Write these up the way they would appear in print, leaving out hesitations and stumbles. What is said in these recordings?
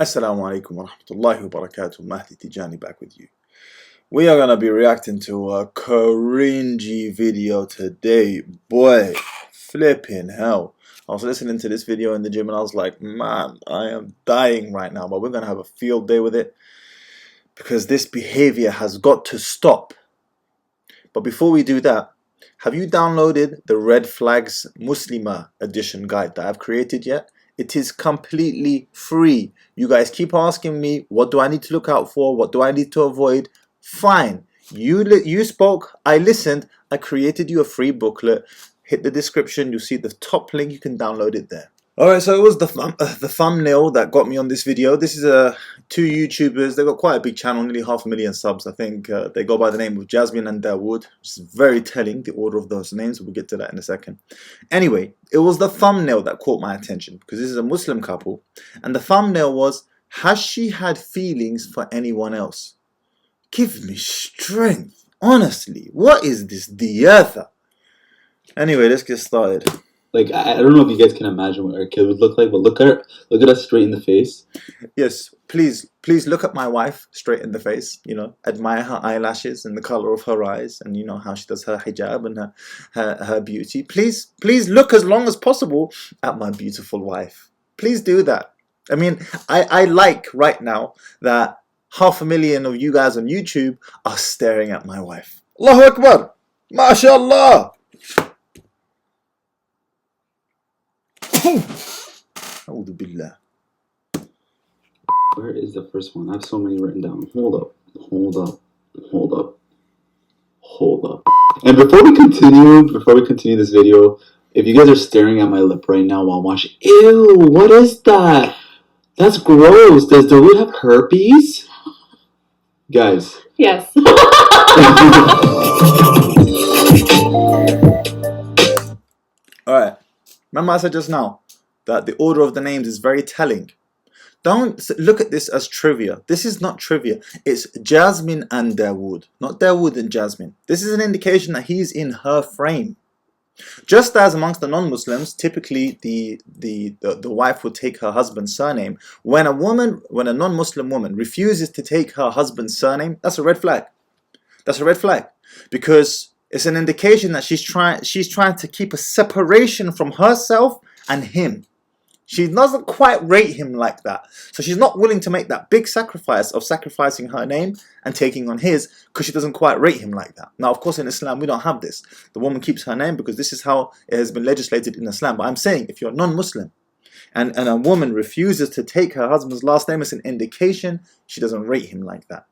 Assalamu alaikum wa rahmatullahi wa barakatuh. Mahdi Tijani back with you. We are going to be reacting to a cringy video today. Boy, flipping hell. I was listening to this video in the gym and I was like, man, I am dying right now. But we're going to have a field day with it because this behavior has got to stop. But before we do that, have you downloaded the Red Flags Muslima edition guide that I've created yet? It is completely free. You guys keep asking me, what do I need to look out for? What do I need to avoid? Fine. You spoke, I listened, I created you a free booklet. Hit the description, you'll see the top link, you can download it there. Alright, so it was the thumbnail that got me on this video. This is two YouTubers. They've got quite a big channel, nearly 500,000 subs. I think they go by the name of Jasmine and Dawood, which is very telling, the order of those names. We'll get to that in a second. Anyway, it was the thumbnail that caught my attention because this is a Muslim couple. And the thumbnail was, has she had feelings for anyone else? Give me strength. Honestly, what is this diatha? Anyway, let's get started. Like, I don't know if you guys can imagine what our kid would look like, but look at us straight in the face. Yes, please look at my wife straight in the face. You know, admire her eyelashes and the color of her eyes, and you know how she does her hijab and her beauty. Please look as long as possible at my beautiful wife. Please do that. I mean, I like right now that 500,000 of you guys on YouTube are staring at my wife. Allahu Akbar, MashaAllah. Where is the first one? I have so many written down. Hold up. And before we continue this video, if you guys are staring at my lip right now while watching, ew, what is that? That's gross. Does Dawood have herpes? Guys. Yes. Alright. Remember I said just now that the order of the names is very telling. Don't look at this as trivia. This is not trivia. It's Jasmine and Dawood, not Dawood and Jasmine. This is an indication that he's in her frame. Just as amongst the non-Muslims, typically the wife would take her husband's surname. When a non-Muslim woman refuses to take her husband's surname, that's a red flag. That's a red flag because it's an indication that she's trying to keep a separation from herself and him. She doesn't quite rate him like that. So she's not willing to make that big sacrifice of sacrificing her name and taking on his because she doesn't quite rate him like that. Now, of course, in Islam, we don't have this. The woman keeps her name because this is how it has been legislated in Islam. But I'm saying if you're non-Muslim and a woman refuses to take her husband's last name, it's an indication she doesn't rate him like that.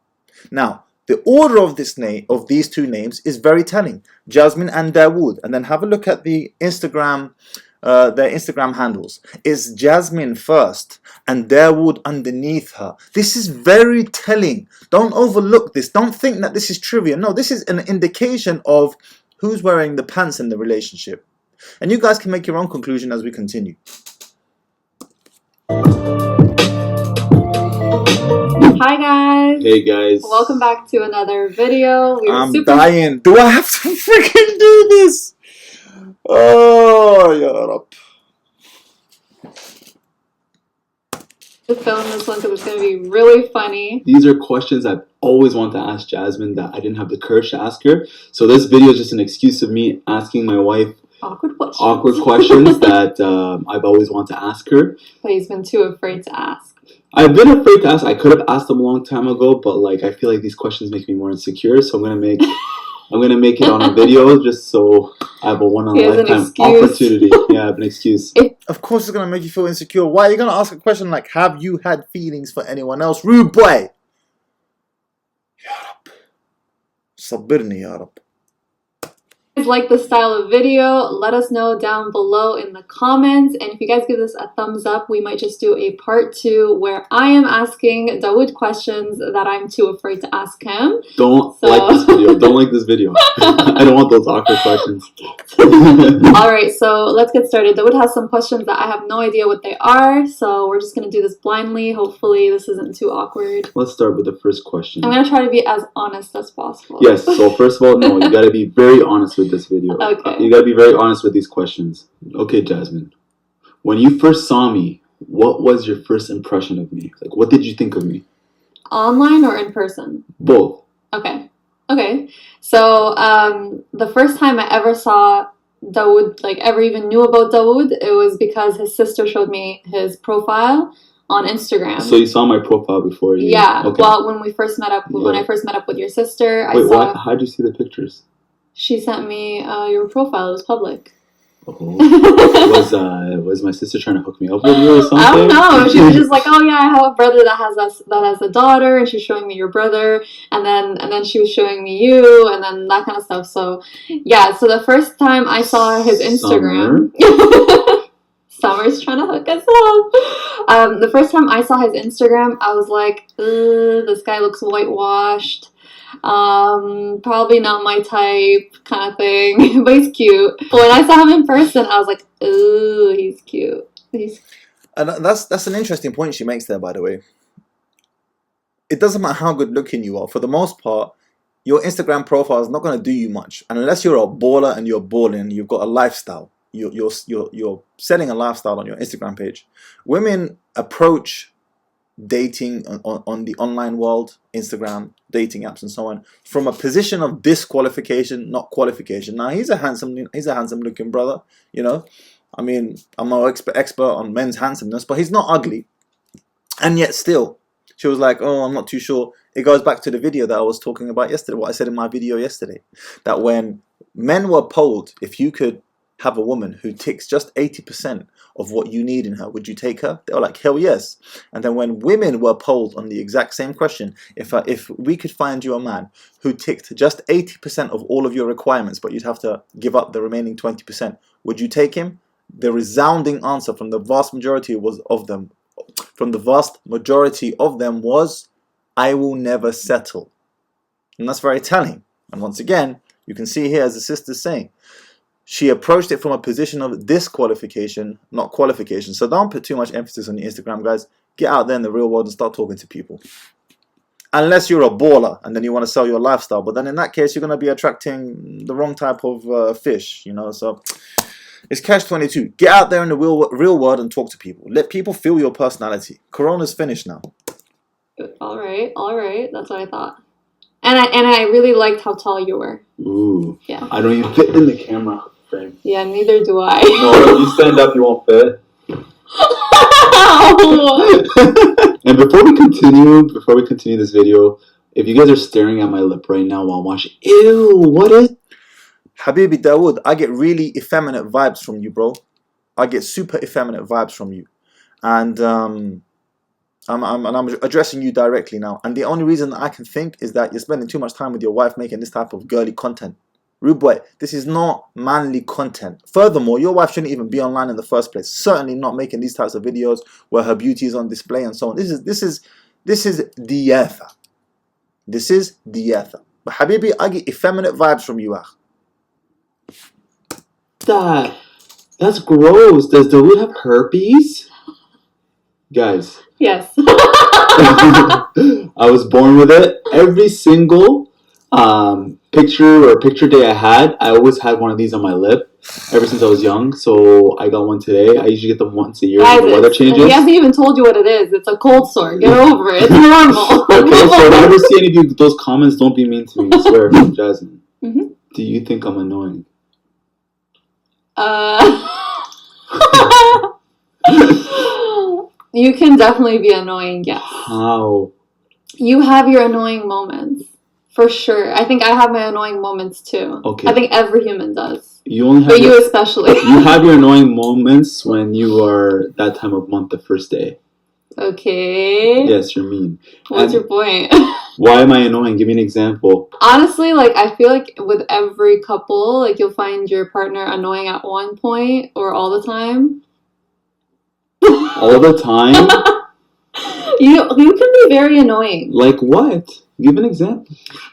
Now, the order of these two names is very telling. Jasmine and Dawood. And then have a look at the Instagram their Instagram handles. It's Jasmine first and Dawood underneath her. This is very telling. Don't overlook this. Don't think that this is trivia. No, this is an indication of who's wearing the pants in the relationship. And you guys can make your own conclusion as we continue. Hi guys. Hey guys. Welcome back to another video. I'm dying. Do I have to freaking do this? Oh, Ya Rab. To film this one because it's going to be really funny. These are questions I've always wanted to ask Jasmine that I didn't have the courage to ask her. So this video is just an excuse of me asking my wife awkward questions that I've always wanted to ask her. But he's been too afraid to ask. I've been afraid to ask. I could have asked them a long time ago, but like I feel like these questions make me more insecure. So I'm gonna make it on a video just so I have a one-on-a-lifetime opportunity. Yeah, I have an excuse. Of course it's going to make you feel insecure. Why are you going to ask a question like, have you had feelings for anyone else? Rude boy! Ya Rab. Sabirni, Ya Rab. If you guys like this style of video, let us know down below in the comments. And if you guys give this a thumbs up, we might just do a part 2 where I am asking Dawood questions that I'm too afraid to ask him. Don't like this video. Don't like this video. I don't want those awkward questions. Alright, so let's get started. Dawood has some questions that I have no idea what they are. So we're just going to do this blindly. Hopefully this isn't too awkward. Let's start with the first question. I'm going to try to be as honest as possible. Yes, so first of all, no, you got to be very honest with this video. Okay. You got to be very honest with these questions. Okay, Jasmine. When you first saw me, what was your first impression of me? Like, what did you think of me? Online or in person? Both. Okay. Okay. So, the first time I ever saw Dawood, like ever even knew about Dawood, it was because his sister showed me his profile on Instagram. So you saw my profile before you? Yeah. Okay. Well, when we first met up, when Yeah. I first met up with your sister, Wait, I saw. how'd you see the pictures? She sent me your profile. It was public. Oh. Was my sister trying to hook me up with you or something? I don't know. She was just like, "Oh yeah, I have a brother that has a daughter," and she's showing me your brother, and then she was showing me you, and then that kind of stuff. So yeah. So the first time I saw his Instagram, Summer's trying to hook us up. The first time I saw his Instagram, I was like, "This guy looks whitewashed. Probably not my type," kind of thing. But he's cute. But when I saw him in person, I was like, "Ooh, he's cute." And that's an interesting point she makes there, by the way. It doesn't matter how good looking you are. For the most part, your Instagram profile is not going to do you much, and unless you're a baller and you're balling, you've got a lifestyle. You're setting a lifestyle on your Instagram page. Women approach dating on the online world, Instagram, dating apps, and so on, from a position of disqualification, not qualification. Now he's a handsome looking brother. You know, I mean, I'm no expert on men's handsomeness, but he's not ugly. And yet still, she was like, "Oh, I'm not too sure." It goes back to the video that I was talking about yesterday. What I said in my video yesterday, that when men were polled, if you could have a woman who ticks just 80% of what you need in her, would you take her? They were like, hell yes. And then when women were polled on the exact same question, if we could find you a man who ticked just 80% of all of your requirements, but you'd have to give up the remaining 20%, would you take him? The resounding answer from the vast majority of them was, "I will never settle." And that's very telling. And once again, you can see here, as the sister's saying, she approached it from a position of disqualification, not qualification. So don't put too much emphasis on your Instagram, guys. Get out there in the real world and start talking to people. Unless you're a baller and then you want to sell your lifestyle. But then in that case, you're going to be attracting the wrong type of fish, you know. So it's catch-22. Get out there in the real world and talk to people. Let people feel your personality. Corona's finished now. All right. That's what I thought. And I really liked how tall you were. Ooh. Yeah. I don't even fit in the camera frame. Yeah, neither do I. No, if you stand up, you won't fit. And before we continue this video, if you guys are staring at my lip right now while watching, ew, what is? Habibi Dawood, I get really effeminate vibes from you, bro. I get super effeminate vibes from you, and I'm addressing you directly now. And the only reason I can think is that you're spending too much time with your wife making this type of girly content. Rude boy, this is not manly content. Furthermore, your wife shouldn't even be online in the first place. Certainly not making these types of videos where her beauty is on display and so on. This is diatha. This is diatha. But Habibi, I get effeminate vibes from you, akh. That's gross. Does Dawood have herpes? Guys. Yes. I was born with it. Every single picture day I had, I always had one of these on my lip ever since I was young. So I got one today. I usually get them once a year when the weather changes. He hasn't even told you what it is. It's a cold sore. Get over it. It's normal. Okay, so if I ever see any of those comments, don't be mean to me. I swear, Jasmine. Mm-hmm. Do you think I'm annoying? You can definitely be annoying, yes. How? You have your annoying moments. For sure. I think I have my annoying moments too. Okay. I think every human does. You only have but you especially. You have your annoying moments when you are that time of month, the first day. Okay. Yes, you're mean. What's your point? Why am I annoying? Give me an example. Honestly, like, I feel like with every couple, like, you'll find your partner annoying at one point or all the time. All the time? You can be very annoying. Like what? Give an example.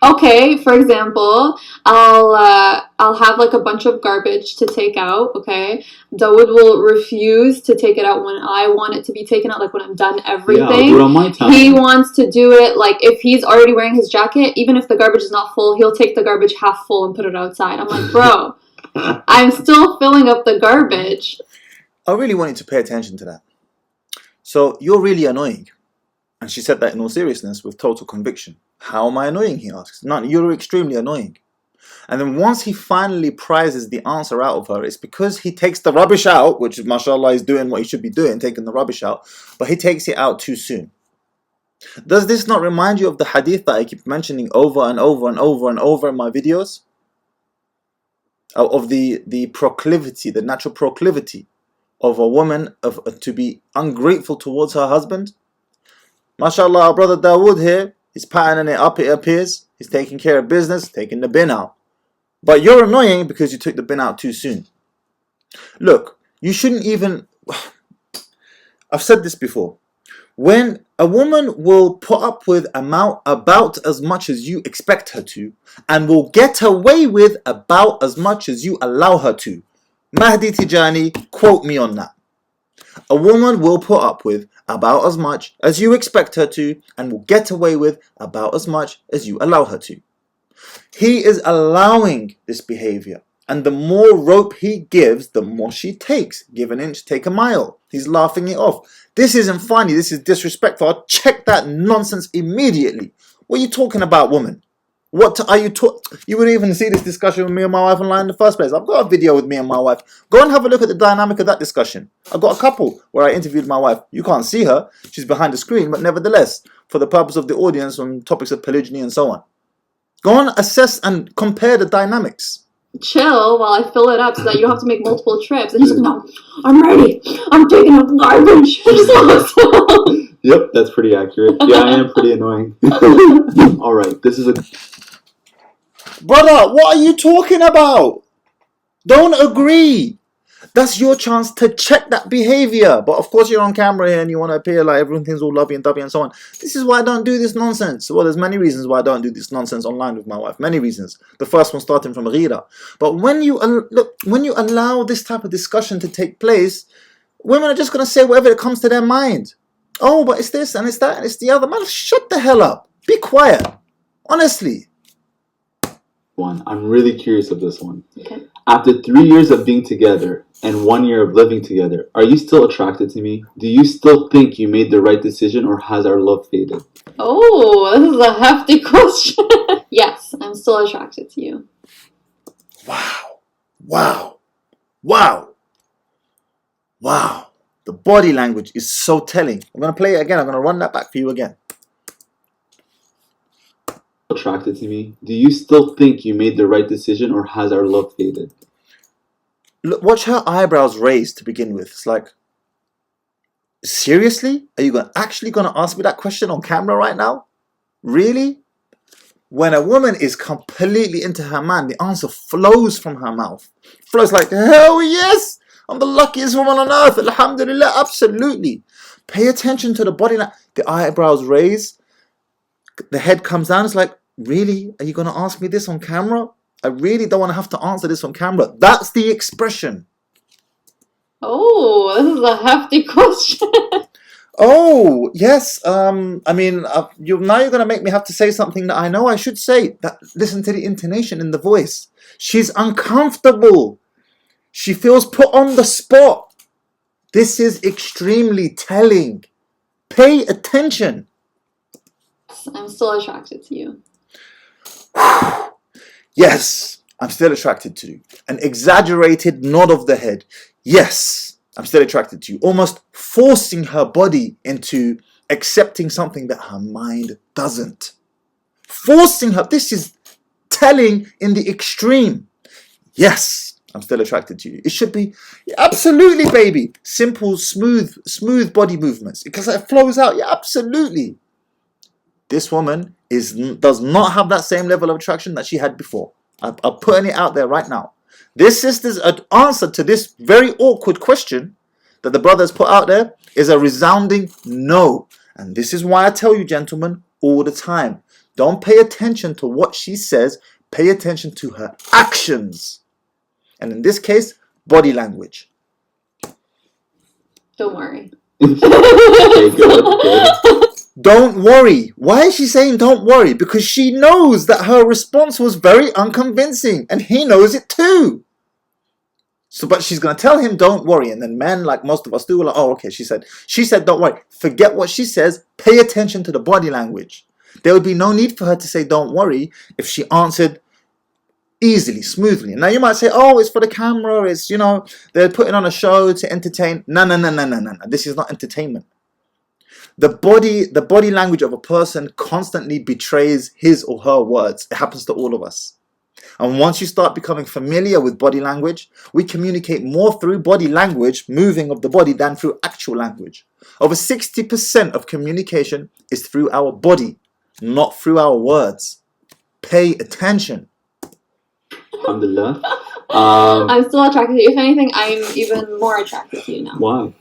Okay, for example, I'll have like a bunch of garbage to take out, okay? Dawood will refuse to take it out when I want it to be taken out, like when I'm done everything. Yeah, I'll do it on my time. He wants to do it, like, if he's already wearing his jacket, even if the garbage is not full, he'll take the garbage half full and put it outside. I'm like, bro, I'm still filling up the garbage. I really want you to pay attention to that. So you're really annoying. And she said that in all seriousness with total conviction. How am I annoying, he asks. None, you're extremely annoying. And then once he finally prizes the answer out of her, it's because he takes the rubbish out, which mashallah is doing what he should be doing, taking the rubbish out, but he takes it out too soon. Does this not remind you of the hadith that I keep mentioning over and over and over and over in my videos? Of the proclivity, the natural proclivity of a woman to be ungrateful towards her husband? MashaAllah, our brother Dawood here, he's patterning it up, it appears. He's taking care of business, taking the bin out. But you're annoying because you took the bin out too soon. Look, you shouldn't even... I've said this before. When a woman will put up with about as much as you expect her to, and will get away with about as much as you allow her to. Mahdi Tijani, quote me on that. A woman will put up with about as much as you expect her to, and will get away with about as much as you allow her to. He is allowing this behavior, and the more rope he gives, the more she takes. Give an inch, take a mile. He's laughing it off. This isn't funny, this is disrespectful. I'll check that nonsense immediately. What are you talking about, woman? What are you talking? You wouldn't even see this discussion with me and my wife online in the first place. I've got a video with me and my wife. Go and have a look at the dynamic of that discussion. I've got a couple where I interviewed my wife. You can't see her. She's behind the screen, but nevertheless, for the purpose of the audience on topics of polygyny and so on. Go and assess and compare the dynamics. Chill while I fill it up so that you don't have to make multiple trips. And he's like, no, I'm ready. I'm taking out the garbage. Yep, that's pretty accurate. Yeah, I am pretty annoying. Alright, this is a... Brother, what are you talking about? Don't agree. That's your chance to check that behavior. But of course you're on camera here and you want to appear like everything's all lovey and dovey and so on. This is why I don't do this nonsense. Well, there's many reasons why I don't do this nonsense online with my wife. Many reasons. The first one starting from ghira. But when you allow this type of discussion to take place, women are just going to say whatever comes to their mind. Oh, but it's this and it's that and it's the other. Man, shut the hell up. Be quiet. Honestly. I'm really curious of this one. Okay. After 3 years of being together and 1 year of living together, are you still attracted to me? Do you still think you made the right decision, or has our love faded? Oh, this is a hefty question. Yes, I'm still attracted to you. Wow. Wow. Wow. Wow. The body language is so telling. I'm going to play it again. I'm going to run that back for you again. Attracted to me? Do you still think you made the right decision, or has our love faded? Look, watch her eyebrows raise to begin with. It's like, seriously? Are you actually going to ask me that question on camera right now? Really? When a woman is completely into her man, the answer flows from her mouth. Flows like, hell yes! I'm the luckiest woman on earth. Alhamdulillah, absolutely. Pay attention to the body. The eyebrows raise. The head comes down. It's like, really? Are you going to ask me this on camera? I really don't want to have to answer this on camera. That's the expression. Oh, this is a hefty question. Oh, yes. Now you're going to make me have to say something that I know I should say. Listen to the intonation in the voice. She's uncomfortable. She feels put on the spot. This is extremely telling. Pay attention. I'm still attracted to you. Yes, I'm still attracted to you. An exaggerated nod of the head. Yes, I'm still attracted to you. Almost forcing her body into accepting something that her mind doesn't. Forcing her. This is telling in the extreme. Yes, I'm still attracted to you. It should be, absolutely, baby. Simple, smooth body movements. Because it flows out. Yeah, absolutely. This woman does not have that same level of attraction that she had before. I'm putting it out there right now. This sister's answer to this very awkward question that the brother has put out there is a resounding no. And this is why I tell you, gentlemen, all the time. Don't pay attention to what she says. Pay attention to her actions. And in this case, body language. Don't worry. Okay, good. Don't worry. Why is she saying don't worry? Because she knows that her response was very unconvincing. And he knows it too. So, but she's going to tell him, don't worry. And then men, like most of us do, are like, oh, okay, she said, don't worry. Forget what she says. Pay attention to the body language. There would be no need for her to say, don't worry, if she answered easily, smoothly. Now you might say, oh, it's for the camera. It's, you know, they're putting on a show to entertain. No. This is not entertainment. The body language of a person constantly betrays his or her words. It happens to all of us. And once you start becoming familiar with body language, we communicate more through body language, moving of the body, than through actual language. Over 60% of communication is through our body, not through our words. Pay attention. Alhamdulillah. I'm still attracted to you. If anything, I'm even more attracted to you now. Why?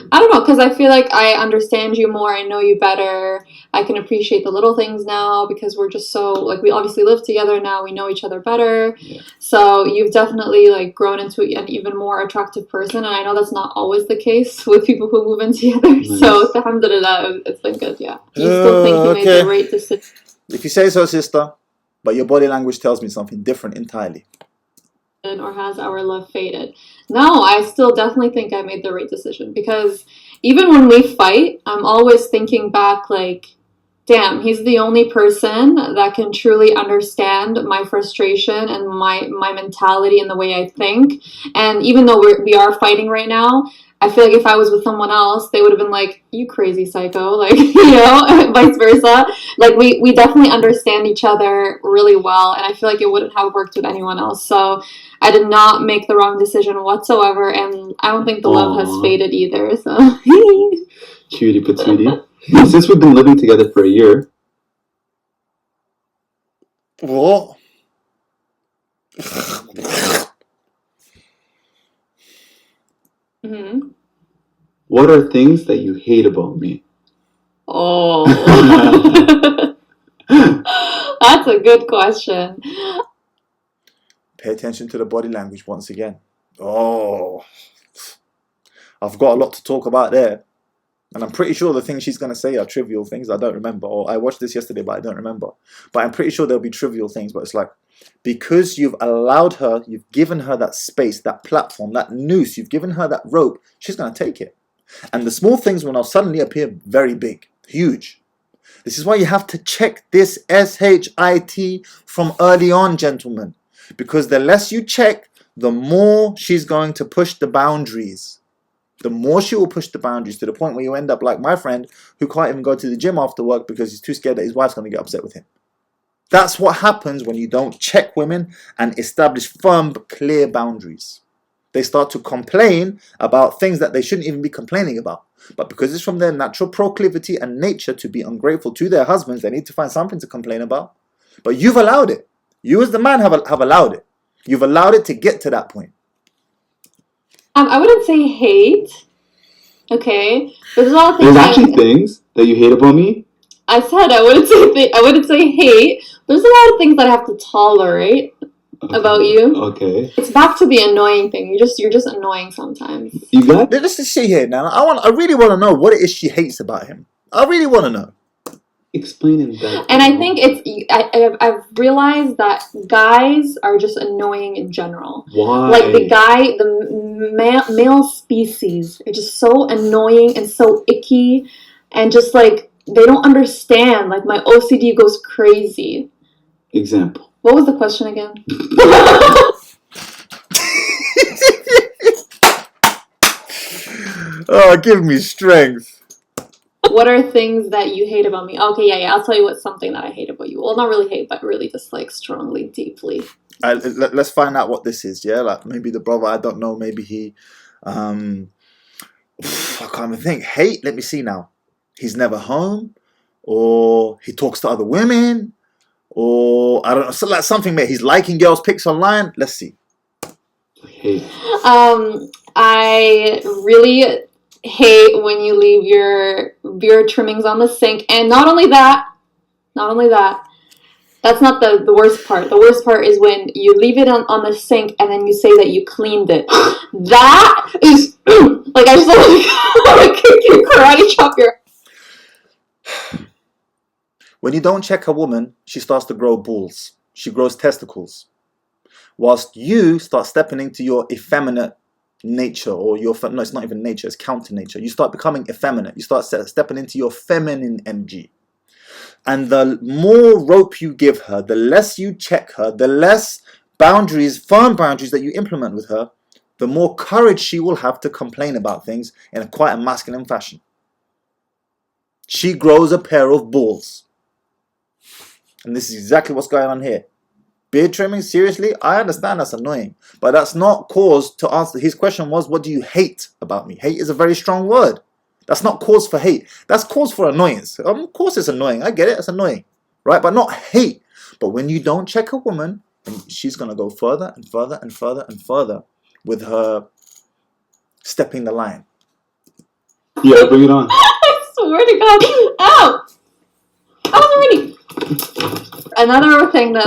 I don't know, because I feel like I understand you more. I know you better. I can appreciate the little things now because we're just so, like, we obviously live together now. We know each other better. Yeah. So you've definitely, like, grown into an even more attractive person. And I know that's not always the case with people who move in together. Nice. So alhamdulillah, it's been good, yeah. You still think you made the right decision? If you say so, sister, but your body language tells me something different entirely. Or has our love faded? No, I still definitely think I made the right decision, because even when we fight, I'm always thinking back like, damn, he's the only person that can truly understand my frustration and my mentality and the way I think. And even though we are fighting right now, I feel like if I was with someone else, they would have been like, you crazy psycho, like, you know, vice versa. Like, we definitely understand each other really well, and I feel like it wouldn't have worked with anyone else. So I did not make the wrong decision whatsoever, and I don't think the love has faded either, so. Cutie patootie. Since we've been living together for a year. What? Mm-hmm. What are things that you hate about me? Oh. That's a good question. Pay attention to the body language once again. Oh. I've got a lot to talk about there. And I'm pretty sure the things she's going to say are trivial things I don't remember. Or I watched this yesterday, but I don't remember. But I'm pretty sure there'll be trivial things. But it's like, because you've allowed her, you've given her that space, that platform, that noose, you've given her that rope, she's going to take it. And the small things will now suddenly appear very big, huge. This is why you have to check this SHIT from early on, gentlemen. Because the less you check, the more she's going to push the boundaries. The more she will push the boundaries, to the point where you end up like my friend, who can't even go to the gym after work because he's too scared that his wife's going to get upset with him. That's what happens when you don't check women and establish firm, clear boundaries. They start to complain about things that they shouldn't even be complaining about. But because it's from their natural proclivity and nature to be ungrateful to their husbands, they need to find something to complain about. But you've allowed it. You as the man have allowed it. You've allowed it to get to that point. I wouldn't say hate. Okay, there's a lot of things. There's actually things that you hate about me. I said I wouldn't say hate. There's a lot of things that I have to tolerate about you. Okay. It's back to the annoying thing. You're just annoying sometimes. You got? Let's just see here now. I really want to know what it is she hates about him. I really want to know. Explaining that. And I think I've realized that guys are just annoying in general. Why? Like the male species are just so annoying and so icky, and just like they don't understand. Like my OCD goes crazy. Example. What was the question again? Oh, give me strength. What are things that you hate about me? Okay, yeah, I'll tell you what's something that I hate about you. Well, not really hate, but really just like strongly, deeply. Let's find out what this is, yeah? Like maybe the brother, I don't know, maybe he, I can't even think. Hate, let me see now. He's never home, or he talks to other women, or I don't know, so like something, he's liking girls' pics online. Let's see. Hate. I really hate when you leave your beard trimmings on the sink. And not only that, that's not the worst part. The worst part is when you leave it on the sink and then you say that you cleaned it. That is, like, I just want to kick you, karate chop your... When you don't check a woman, she starts to grow balls. She grows testicles. whilst you start stepping into your effeminate nature, or your, no, it's not even nature, it's counter nature. You start becoming effeminate. You start stepping into your feminine energy. And the more rope you give her, the less you check her, the less boundaries, firm boundaries that you implement with her, the more courage she will have to complain about things in a quite a masculine fashion. She grows a pair of balls. And this is exactly what's going on here. Beard trimming, seriously? I understand that's annoying. But that's not cause to answer. His question was, what do you hate about me? Hate is a very strong word. That's not cause for hate. That's cause for annoyance. Of course it's annoying. I get it. It's annoying. Right? But not hate. But when you don't check a woman, she's going to go further and further and further and further with her stepping the line. Yeah, bring it on. I swear to God. Ow! I was already... Another thing that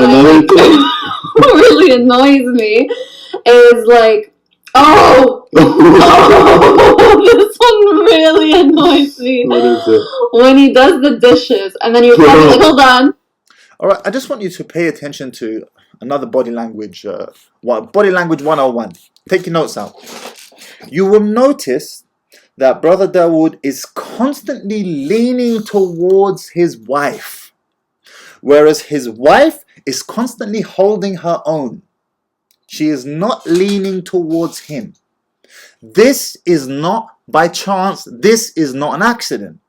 really annoys me is like, oh, this one really annoys me. What is it? When he does the dishes and then you're probably like, hold on. All right, I just want you to pay attention to another body language, body language 101. Take your notes out. You will notice that Brother Dawood is constantly leaning towards his wife, whereas his wife is constantly holding her own. She is not leaning towards him. This is not by chance. This is not an accident.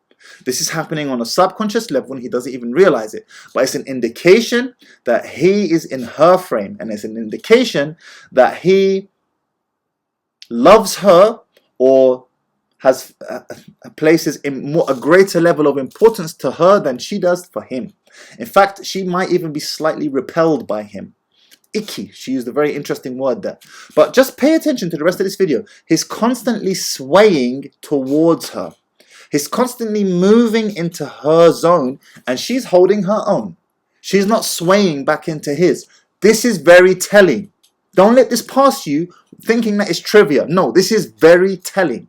This is happening on a subconscious level and he doesn't even realize it. But it's an indication that he is in her frame, and it's an indication that he loves her or has places a greater level of importance to her than she does for him. In fact, she might even be slightly repelled by him. Icky. She used a very interesting word there. But just pay attention to the rest of this video. He's constantly swaying towards her. He's constantly moving into her zone and she's holding her own. She's not swaying back into his. This is very telling. Don't let this pass you thinking that it's trivia. No, this is very telling.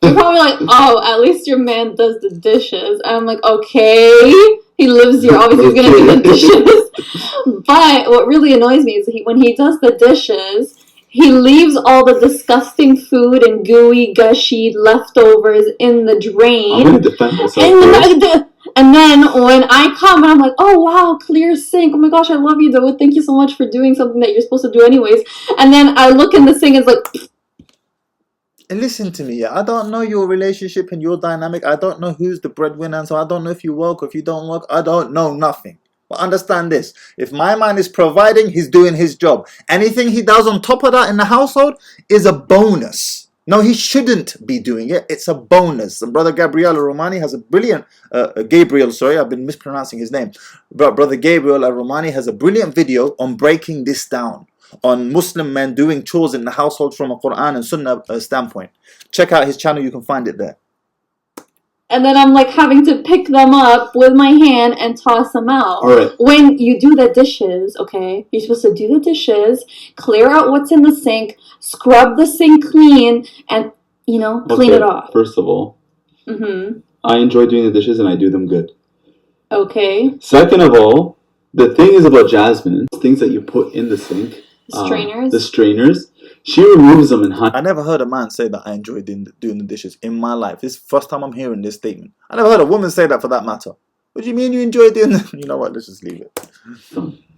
You're probably like, oh, at least your man does the dishes. And I'm like, okay, he lives here. Obviously, he's going to do the dishes. But what really annoys me is when he does the dishes, he leaves all the disgusting food and gooey, gushy leftovers in the drain. I'm going to defend myself. And then when I come and I'm like, oh wow, clear sink. Oh my gosh, I love you, Dawood. Thank you so much for doing something that you're supposed to do anyways. And then I look in the sink and it's like... And listen to me, I don't know your relationship and your dynamic. I don't know who's the breadwinner, and so I don't know if you work or if you don't work. I don't know nothing. But understand this. If my man is providing, he's doing his job. Anything he does on top of that in the household is a bonus. No, he shouldn't be doing it. It's a bonus. And Brother Gabriel Romani has a brilliant... Gabriel, sorry, I've been mispronouncing his name. But Brother Gabriel Romani has a brilliant video on breaking this down, on Muslim men doing chores in the household from a Quran and Sunnah standpoint. Check out his channel, you can find it there. And then I'm like having to pick them up with my hand and toss them out. All right. When you do the dishes, okay, you're supposed to do the dishes, clear out what's in the sink, scrub the sink clean, and, you know, clean it off. First of all, I enjoy doing the dishes and I do them good. Okay. Second of all, the thing is about Jasmine, things that you put in the sink. Strainers? The strainers. She removes them in hot. I never heard a man say that I enjoy doing the dishes in my life. This is the first time I'm hearing this statement. I never heard a woman say that for that matter. What do you mean you enjoy doing that? You know what, let's just leave it.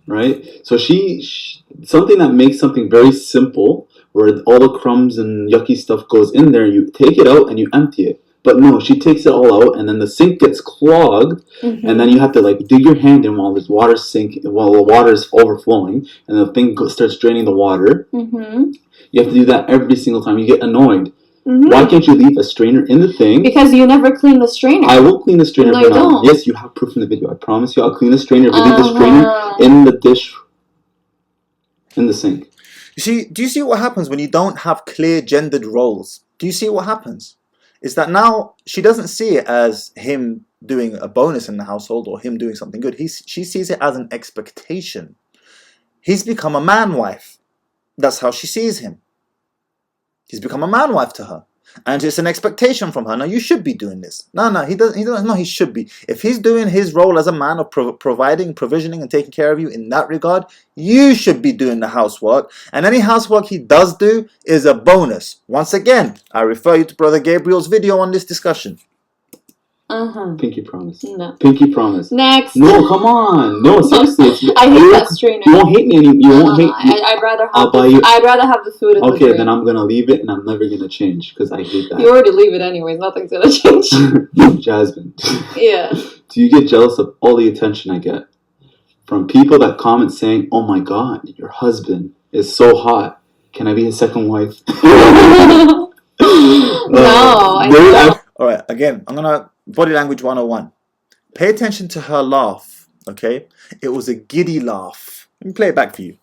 Right? So she something that makes something very simple, where all the crumbs and yucky stuff goes in there, you take it out and you empty it. But no, she takes it all out and then the sink gets clogged and then you have to like dig your hand in while the water is overflowing and the thing starts draining the water. You have to do that every single time. You get annoyed. Why can't you leave a strainer in the thing? Because you never clean the strainer. I will clean the strainer. No, you don't. Yes, you have proof in the video. I promise you I'll clean the strainer. Leave the strainer in the dish, in the sink. You see, do you see what happens when you don't have clear gendered roles? Do you see what happens? Is that now she doesn't see it as him doing a bonus in the household or him doing something good. She sees it as an expectation. He's become a man wife. That's how she sees him. He's become a man wife to her. And it's an expectation from her. No, you should be doing this. No, he doesn't. No, he should be. If he's doing his role as a man of providing, provisioning, and taking care of you in that regard, you should be doing the housework. And any housework he does do is a bonus. Once again, I refer you to Brother Gabriel's video on this discussion. Pinky promise. No. Pinky promise. Next. No, come on. No, seriously. I hate that strainer. You won't hate me anymore. You won't hate me. I'd rather have. I'll buy you. I'd rather have the food. Okay, then I'm gonna leave it, and I'm never gonna change because I hate that. You already leave it anyways. Nothing's gonna change. Jasmine. Yeah. Do you get jealous of all the attention I get from people that comment saying, "Oh my God, your husband is so hot. Can I be his second wife?" No. I don't. All right. Again, I'm gonna body language 101. Pay attention to her laugh. Okay, it was a giddy laugh. Let me play it back for you.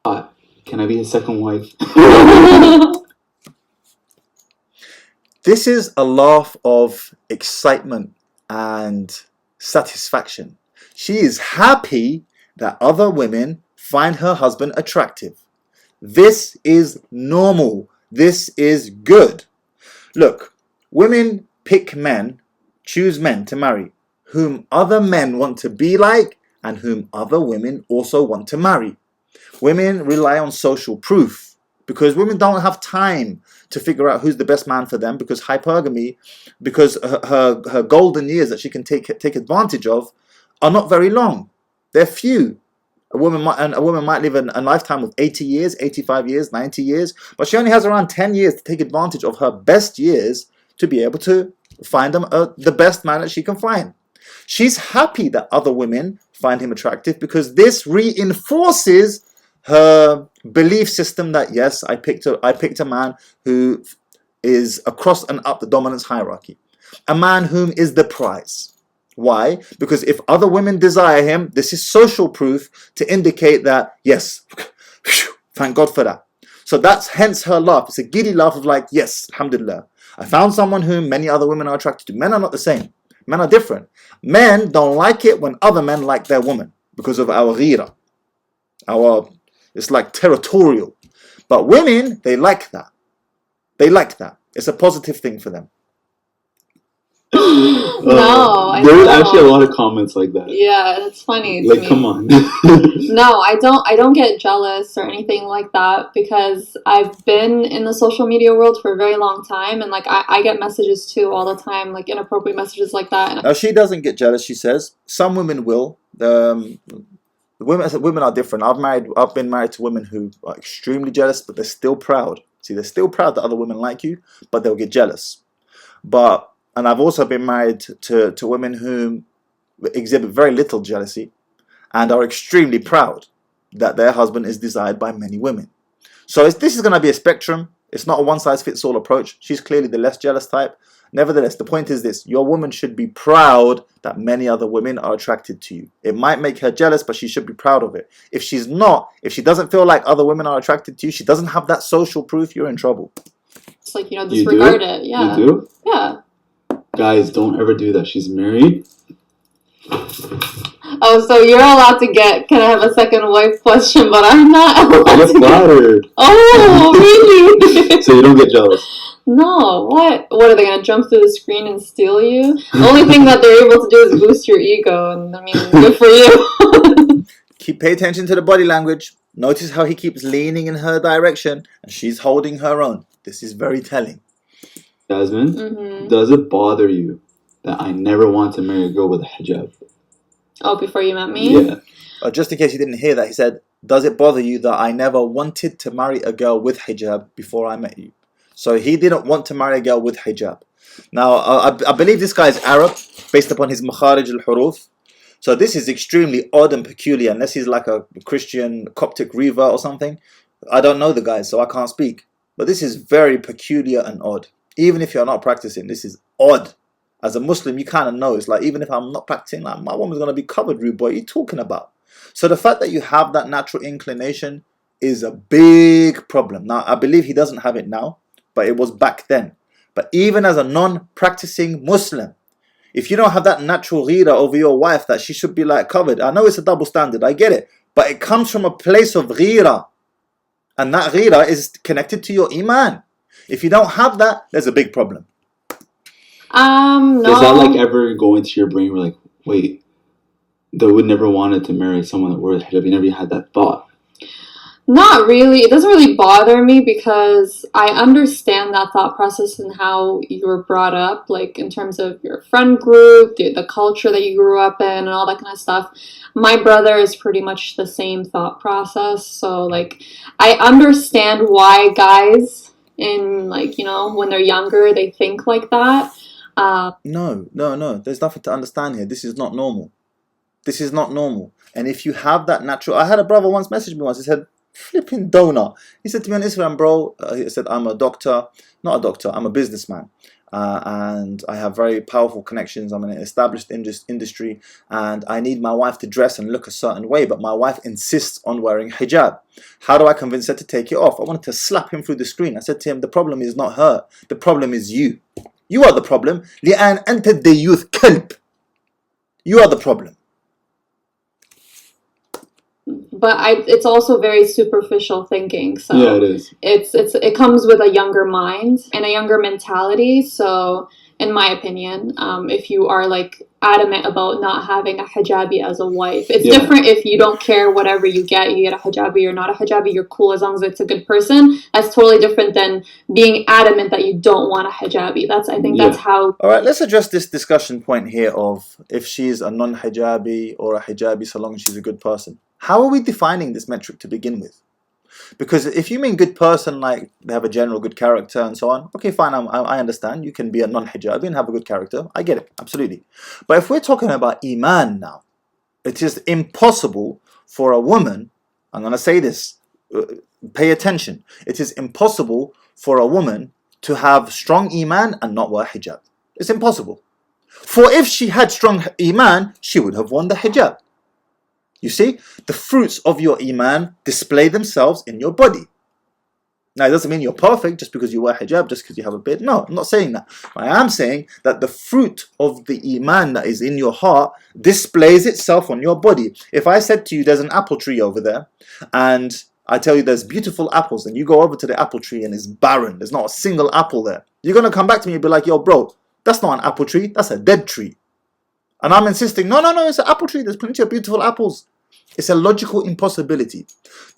Can I be his second wife? This is a laugh of excitement and satisfaction. She is happy that other women find her husband attractive. This is normal. This is good. Look, women pick men, choose men to marry, whom other men want to be like and whom other women also want to marry. Women rely on social proof because women don't have time to figure out who's the best man for them because hypergamy, because her golden years that she can take advantage of are not very long. They're few. A woman might live a lifetime of 80 years, 85 years, 90 years, but she only has around 10 years to take advantage of her best years to be able to find the best man that she can find. She's happy that other women find him attractive because this reinforces her belief system that yes, I picked a man who is across and up the dominance hierarchy, a man whom is the prize. Why? Because if other women desire him, this is social proof to indicate that yes, thank God for that. So that's hence her laugh. It's a giddy laugh of like, yes, alhamdulillah, I found someone whom many other women are attracted to. Men are not the same. Men are different. Men don't like it when other men like their woman because of our ghira. It's like territorial. But women, they like that. They like that. It's a positive thing for them. No, I there's don't. actually a lot of comments like that. Yeah, it's funny. Like, come on. No, I don't get jealous or anything like that because I've been in the social media world for a very long time, and like I get messages too all the time, like inappropriate messages like that. Now she doesn't get jealous. She says some women will. Women are different. I've been married to women who are extremely jealous, but they're still proud. See, they're still proud that other women like you, but they'll get jealous. And I've also been married to women who exhibit very little jealousy and are extremely proud that their husband is desired by many women. So this is going to be a spectrum. It's not a one-size-fits-all approach. She's clearly the less jealous type. Nevertheless, the point is this. Your woman should be proud that many other women are attracted to you. It might make her jealous, but she should be proud of it. If she's not, if she doesn't feel like other women are attracted to you, she doesn't have that social proof, you're in trouble. It's like, disregard it. Yeah. You do? Yeah. Guys, don't ever do that. She's married. Oh, so you're allowed to get, can I have a second wife question, but I'm not allowed I get flattered. Oh, really? So you don't get jealous? No, what? What, are they going to jump through the screen and steal you? The only thing that they're able to do is boost your ego, and I mean, good for you. Pay attention to the body language. Notice how he keeps leaning in her direction, and she's holding her own. This is very telling. Jasmine, does it bother you that I never want to marry a girl with a hijab? Oh, before you met me? Yeah. Just in case you didn't hear that, he said, does it bother you that I never wanted to marry a girl with hijab before I met you? So he didn't want to marry a girl with hijab. Now, I believe this guy is Arab, based upon his makharij al-huruf. So this is extremely odd and peculiar, unless he's like a Christian Coptic Reva or something. I don't know the guy, so I can't speak. But this is very peculiar and odd. Even if you're not practicing, this is odd. As a Muslim, you kind of know. It's like, even if I'm not practicing, like, my woman's going to be covered, rude boy. What are you talking about? So the fact that you have that natural inclination is a big problem. Now, I believe he doesn't have it now, but it was back then. But even as a non-practicing Muslim, if you don't have that natural ghira over your wife that she should be like covered, I know it's a double standard, I get it. But it comes from a place of ghira. And that ghira is connected to your iman. If you don't have that, there's a big problem. No. Does that like ever go into your brain where like, wait, they would never wanted to marry someone that wore the hijab? You never had that thought? Not really. It doesn't really bother me because I understand that thought process and how you were brought up, like in terms of your friend group, the culture that you grew up in, and all that kind of stuff. My brother is pretty much the same thought process. So, like, I understand why guys in, like, you know, when they're younger, they think like that. No. There's nothing to understand here. This is not normal. This is not normal. And if you have that natural... I had a brother once message me once. He said, flipping donor. He said to me on Instagram, bro, he said, I'm a doctor. Not a doctor, I'm a businessman. And I have very powerful connections. I'm in an established industry. And I need my wife to dress and look a certain way. But my wife insists on wearing hijab. How do I convince her to take it off? I wanted to slap him through the screen. I said to him, the problem is not her. The problem is you. You are the problem. لأن أنت الديوث كلب. You are the problem. But it's also very superficial thinking. So Yeah, it is. It comes with a younger mind and a younger mentality. So, in my opinion, if you are like adamant about not having a hijabi as a wife, it's different if you don't care whatever you get a hijabi or not a hijabi, you're cool as long as it's a good person. That's totally different than being adamant that you don't want a hijabi. I think that's how... Alright, let's address this discussion point here of if she's a non-hijabi or a hijabi so long as she's a good person. How are we defining this metric to begin with? Because if you mean good person, like they have a general good character and so on, okay, fine, I understand. You can be a non-hijabi and have a good character. I get it, absolutely. But if we're talking about iman now, it is impossible for a woman, I'm going to say this, pay attention. It is impossible for a woman to have strong iman and not wear hijab. It's impossible. For if she had strong iman, she would have worn the hijab. You see, the fruits of your iman display themselves in your body. Now, it doesn't mean you're perfect just because you wear hijab, just because you have a beard. No, I'm not saying that. I am saying that the fruit of the iman that is in your heart displays itself on your body. If I said to you, there's an apple tree over there, and I tell you there's beautiful apples, and you go over to the apple tree and it's barren, there's not a single apple there, you're going to come back to me and be like, yo, bro, that's not an apple tree, that's a dead tree. And I'm insisting, no, it's an apple tree. There's plenty of beautiful apples. It's a logical impossibility.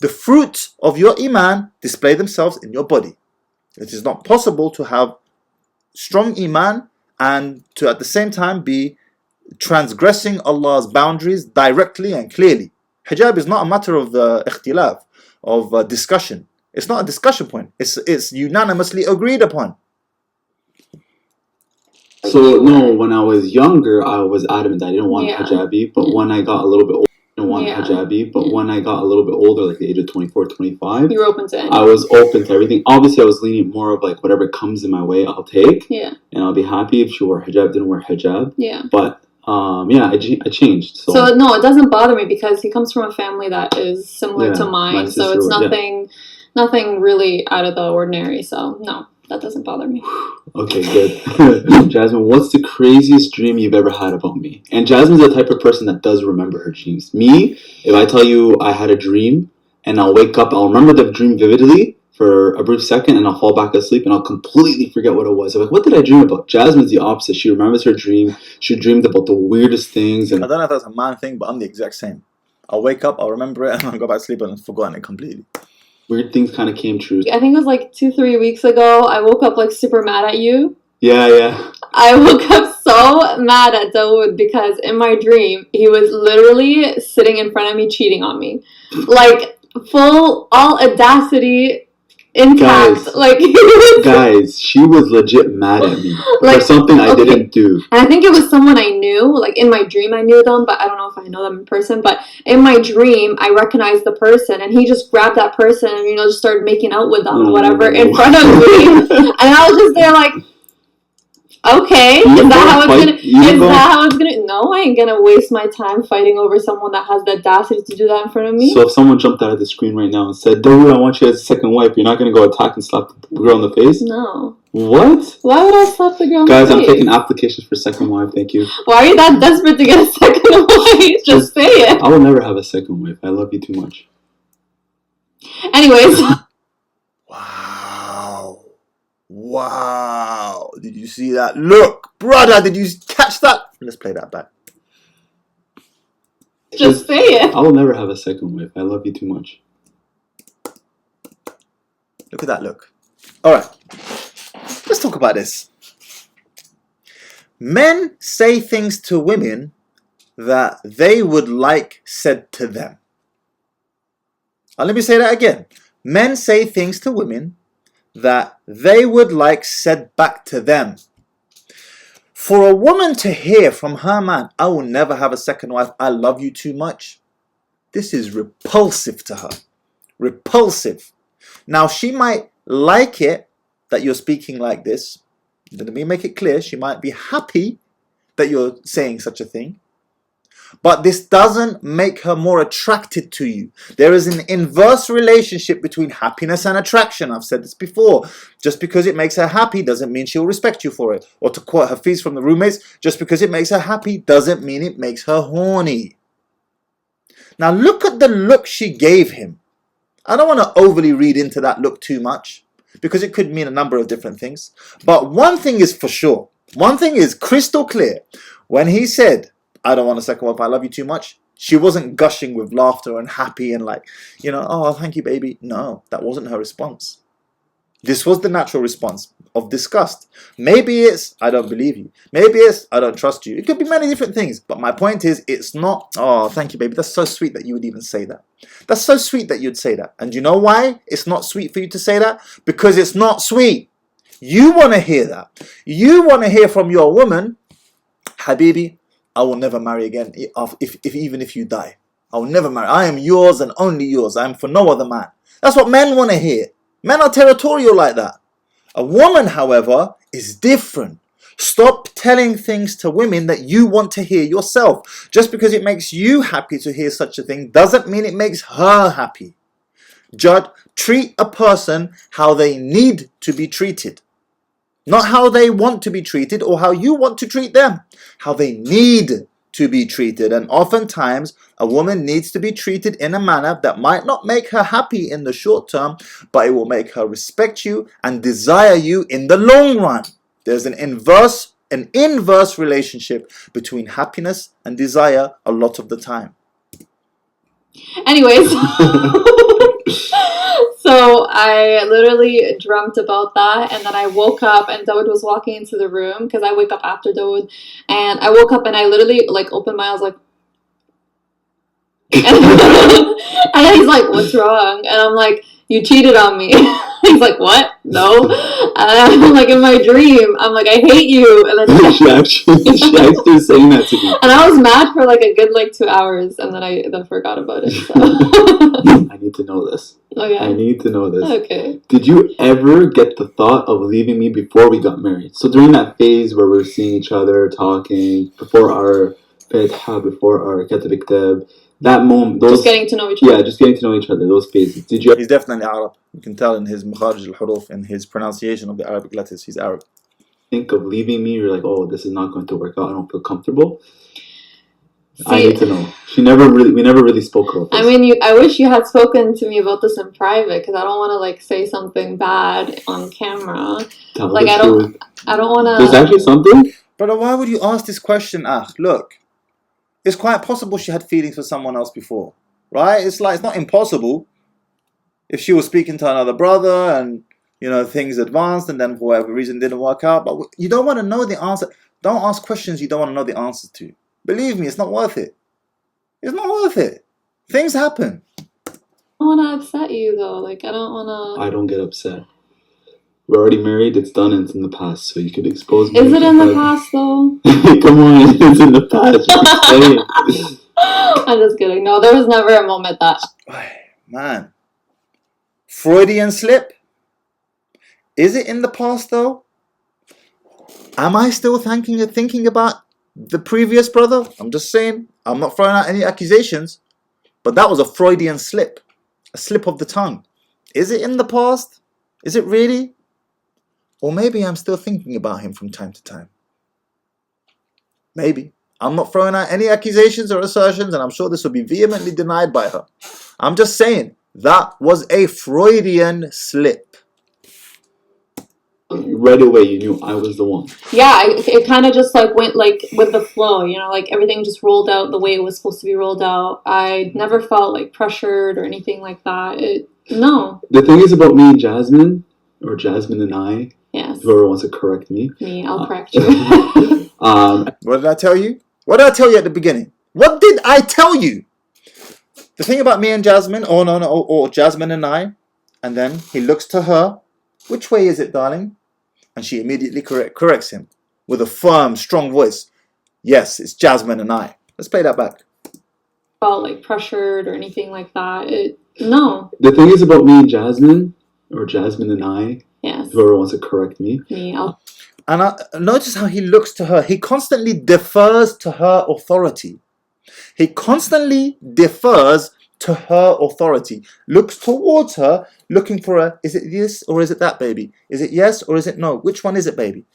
The fruits of your iman display themselves in your body. It is not possible to have strong iman and to at the same time be transgressing Allah's boundaries directly and clearly. Hijab is not a matter of ikhtilaf, of discussion. It's not a discussion point. It's unanimously agreed upon. So no, when I was younger, I was adamant that I didn't want hijabi. But when I got a little bit older, I didn't want hijabi. But when I got a little bit older, like the age of 24, 25, you were open to anything. I was open to everything. Obviously, I was leaning more of like whatever comes in my way, I'll take. Yeah. And I'll be happy if she wore hijab, didn't wear hijab. Yeah. But I changed. So no, it doesn't bother me because he comes from a family that is similar to mine. So it's nothing really out of the ordinary. So no. That doesn't bother me. Okay, good. Jasmine, what's the craziest dream you've ever had about me? And Jasmine's the type of person that does remember her dreams. Me, if I tell you I had a dream and I'll wake up, I'll remember the dream vividly for a brief second and I'll fall back asleep and I'll completely forget what it was. I'm like, what did I dream about? Jasmine's the opposite. She remembers her dream. She dreamed about the weirdest things. And I don't know if that's a man thing, but I'm the exact same. I'll wake up, I'll remember it, and I'll go back to sleep and I've forgotten it completely. Weird things kind of came true. I think it was like 2-3 weeks ago. I woke up like super mad at you. Yeah. I woke up so mad at Dawood because in my dream, he was literally sitting in front of me cheating on me. Like, all audacity intact. Guys, she was legit mad at me for something I didn't do. And I think it was someone I knew. Like in my dream I knew them, but I don't know if I know them in person. But in my dream I recognized the person and he just grabbed that person and just started making out with them or whatever in front of me. And I was just there like, okay, is that how it's gonna no, I ain't gonna waste my time fighting over someone that has the audacity to do that in front of me. So if someone jumped out of the screen right now and said, Dawood, I want you as a second wife, you're not gonna go attack and slap the girl in the face? No. What? Why would I slap the girl in the face? Guys, I'm taking applications for second wife, thank you. Why are you that desperate to get a second wife? Just say it. I will never have a second wife. I love you too much. Anyways. Wow. Wow. Did you see that? Look, brother, did you catch that? Let's play that back. Just say it. I will never have a second wife. I love you too much. Look at that look. All right. Let's talk about this. Men say things to women that they would like said to them. Let me say that again. Men say things to women that they would like said back to them. For a woman to hear from her man, I will never have a second wife, I love you too much, this is repulsive to her. Repulsive. Now, she might like it that you're speaking like this. Let me make it clear. She might be happy that you're saying such a thing. But this doesn't make her more attracted to you. There is an inverse relationship between happiness and attraction. I've said this before. Just because it makes her happy doesn't mean she'll respect you for it. Or to quote Hafiz from the Roommates, just because it makes her happy doesn't mean it makes her horny. Now look at the look she gave him. I don't want to overly read into that look too much, because it could mean a number of different things. But one thing is for sure. One thing is crystal clear. When he said, I don't want a second wife, I love you too much, she wasn't gushing with laughter and happy and like, oh, thank you, baby. No, that wasn't her response. This was the natural response of disgust. Maybe it's, I don't believe you. Maybe it's, I don't trust you. It could be many different things. But my point is, it's not, oh, thank you, baby. That's so sweet that you would even say that. That's so sweet that you'd say that. And you know why it's not sweet for you to say that? Because it's not sweet. You want to hear that. You want to hear from your woman, Habibi, I will never marry again, even if you die. I will never marry. I am yours and only yours. I am for no other man. That's what men want to hear. Men are territorial like that. A woman, however, is different. Stop telling things to women that you want to hear yourself. Just because it makes you happy to hear such a thing doesn't mean it makes her happy. Treat a person how they need to be treated. Not how they want to be treated or how you want to treat them. How they need to be treated. And oftentimes, a woman needs to be treated in a manner that might not make her happy in the short term, but it will make her respect you and desire you in the long run. There's an inverse relationship between happiness and desire a lot of the time. Anyways. So I literally dreamt about that, and then I woke up and Dawood was walking into the room because I wake up after Dawood, and I woke up and I literally opened my eyes and then he's like, what's wrong? And I'm like, you cheated on me. He's like, what? No. And I'm like, in my dream, I'm like, I hate you. And then she actually saying that to me. And I was mad for a good 2 hours, and then I forgot about it. So. I need to know this. Okay. I need to know this. Okay. Did you ever get the thought of leaving me before we got married? So during that phase where we're seeing each other, talking, before our Fatiha, before our Katab Iktab, that moment, just getting to know each other. Yeah, just getting to know each other, those phases. Did you? He's definitely Arab. You can tell in his makharij al-huruf, in his pronunciation of the Arabic letters, he's Arab. Think of leaving me, you're like, oh, this is not going to work out, I don't feel comfortable. See, I need to know. We never really spoke about this. I mean, I wish you had spoken to me about this in private, because I don't want to say something bad on camera. I don't want to. There's actually something. Brother, why would you ask this question? Look, it's quite possible she had feelings for someone else before, right? It's not impossible. If she was speaking to another brother and things advanced and then for whatever reason didn't work out, but you don't want to know the answer. Don't ask questions you don't want to know the answers to. Believe me, it's not worth it. It's not worth it. Things happen. I don't want to upset you though. I don't want to. I don't get upset. We're already married. It's done. And it's in the past. So you could expose me. Is it in the past though? Come on, it's in the past. I'm just kidding. No, there was never a moment that. Man, Freudian slip. Is it in the past though? Am I still thinking about the previous brother? I'm just saying. I'm not throwing out any accusations, but that was a Freudian slip, a slip of the tongue. Is it in the past? Is it really? Or maybe I'm still thinking about him from time to time. Maybe. I'm not throwing out any accusations or assertions, and I'm sure this will be vehemently denied by her. I'm just saying, that was a Freudian slip. Right away, you knew I was the one. Yeah, it kind of just like went like with the flow, you know, like everything just rolled out the way it was supposed to be rolled out. I never felt like pressured or anything like that. No. The thing is about me and Jasmine, or Jasmine and I, Yes. whoever wants to correct me. Me, I'll correct you. What did I tell you? What did I tell you at the beginning? What did I tell you? The thing about me and Jasmine, or Jasmine and I, and then he looks to her. Which way is it, darling? And she immediately corrects him with a firm, strong voice. Yes, it's Jasmine and I. Let's play that back. Felt like pressured or anything like that. No. The thing is about me and Jasmine, or Jasmine and I. Yes. Whoever wants to correct me. Me, And notice how he looks to her. He constantly defers to her authority. He constantly defers to her authority. Looks towards her, looking for a, is it this or is it that, baby? Is it yes or is it no? Which one is it, baby?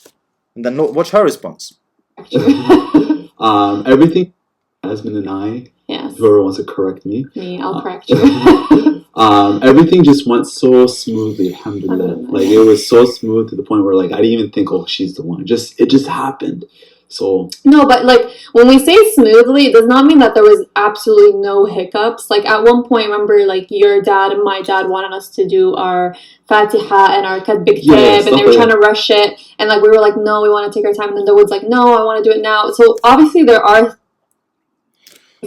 And then watch her response. Everything, Jasmine and I. Yes. Whoever wants to correct me. Me, I'll correct you. Everything just went so smoothly, alhamdulillah. Like, it was so smooth to the point where, like, I didn't even think, oh, she's the one. It just happened. So no, but like when we say smoothly, it does not mean that there was absolutely no hiccups. Like at one point, remember, like your dad and my dad wanted us to do our Fatiha and our Katbik Tib, and they were trying to rush it, and like we were like, no, we want to take our time, and then Dawood's like, no, I want to do it now. So obviously there are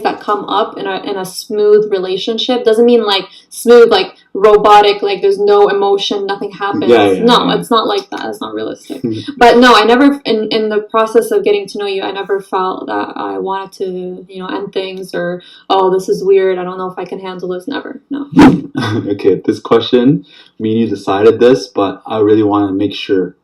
that come up in a smooth relationship. Doesn't mean like smooth, like robotic, like there's no emotion, nothing happens. No, it's not like that. It's not realistic. But no, I never, in the process of getting to know you, I never felt that I wanted to, you know, end things or, oh, this is weird, I don't know if I can handle this. Never. No. Okay, this question, me and you decided this, but I really want to make sure.